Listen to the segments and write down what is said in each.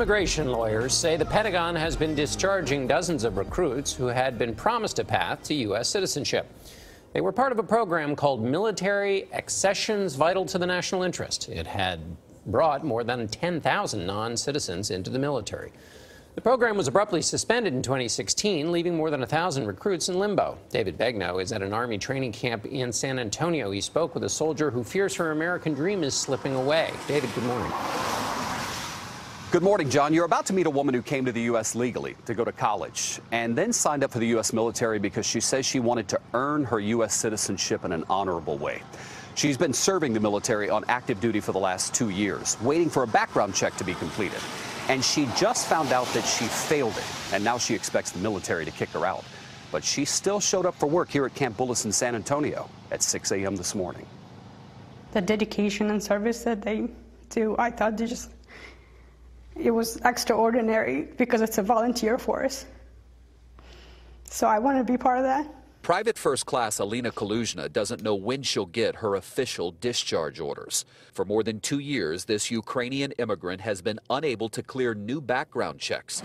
Immigration lawyers say the Pentagon has been discharging dozens of recruits who had been promised a path to U.S. citizenship. They were part of a program called Military Accessions Vital to the National Interest. It had brought more than 10,000 non-citizens into the military. The program was abruptly suspended in 2016, leaving more than 1,000 recruits in limbo. David Begnaud is at an Army training camp in San Antonio. He spoke with a soldier who fears her American dream is slipping away. David, good morning. Good morning, John. You're about to meet a woman who came to the U.S. legally to go to college and then signed up for the U.S. military because she says she wanted to earn her U.S. citizenship in an honorable way. She's been serving the military on active duty for the last 2 years, waiting for a background check to be completed. And she just found out that she failed it, and now she expects the military to kick her out. But she still showed up for work here at Camp Bullis in San Antonio at 6 a.m. this morning. The dedication and service that they do, I thought it was extraordinary because it's a volunteer force. So I want to be part of that. Private First Class Alina Kaluzhna doesn't know when she'll get her official discharge orders. For more than 2 years, this Ukrainian immigrant has been unable to clear new background checks.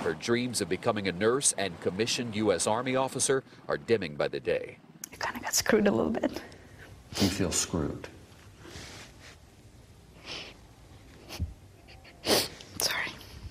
Her dreams of becoming a nurse and commissioned U.S. Army officer are dimming by the day. I kind of got screwed a little bit. You feel screwed? Sorry.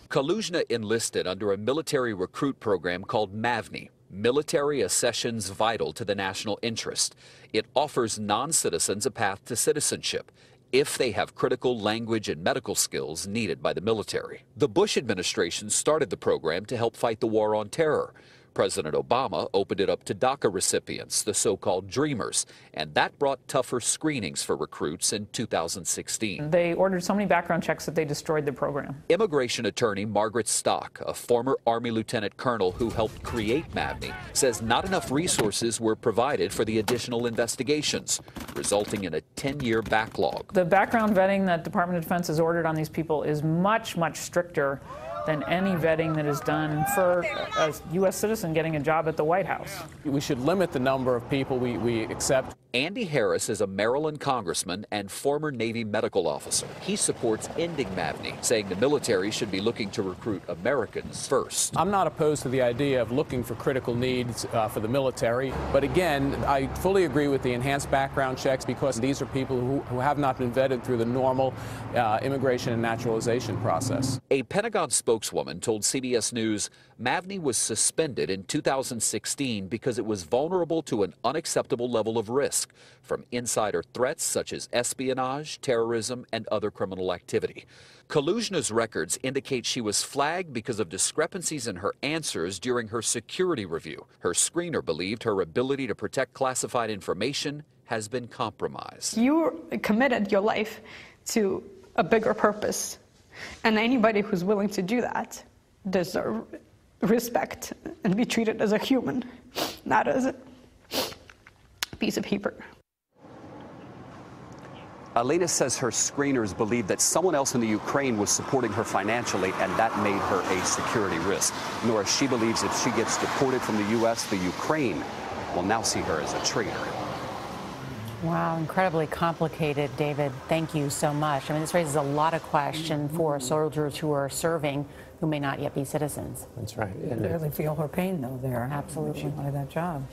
Kaluzhna enlisted under a military recruit program called MAVNI, Military Accessions Vital to the National Interest. It offers non-citizens a path to citizenship if they have critical language and medical skills needed by the military. The Bush administration started the program to help fight the war on terror. President Obama opened it up to DACA recipients, the so-called Dreamers, and that brought tougher screenings for recruits in 2016. They ordered so many background checks that they destroyed the program. Immigration attorney Margaret Stock, a former Army lieutenant colonel who helped create MAVNI, says not enough resources were provided for the additional investigations, resulting in a 10-year backlog. The background vetting that Department of Defense has ordered on these people is much, much stricter than any vetting that is done for a U.S. citizen getting a job at the White House. We should limit the number of people we accept. Andy Harris is a Maryland congressman and former Navy medical officer. He supports ending MAVNI, saying the military should be looking to recruit Americans first. I'm not opposed to the idea of looking for critical needs for the military, but again, I fully agree with the enhanced background checks because these are people who have not been vetted through the normal immigration and naturalization process. A Pentagon spokeswoman told CBS News MAVNI was suspended in 2016 because it was vulnerable to an unacceptable level of risk from insider threats such as espionage, terrorism, and other criminal activity. Kaluzhna's records indicate she was flagged because of discrepancies in her answers during her security review. Her screener believed her ability to protect classified information has been compromised. You committed your life to a bigger purpose, and anybody who's willing to do that deserves respect and be treated as a human, not as a piece of paper. Alina says her screeners believe that someone else in the Ukraine was supporting her financially, and that made her a security risk. Nora, she believes if she gets deported from the U.S., the Ukraine will now see her as a traitor. Wow, incredibly complicated, David. Thank you so much. I mean, this raises a lot of questions for soldiers who are serving who may not yet be citizens. That's right. You really feel her pain, though, there. Absolutely. By that job.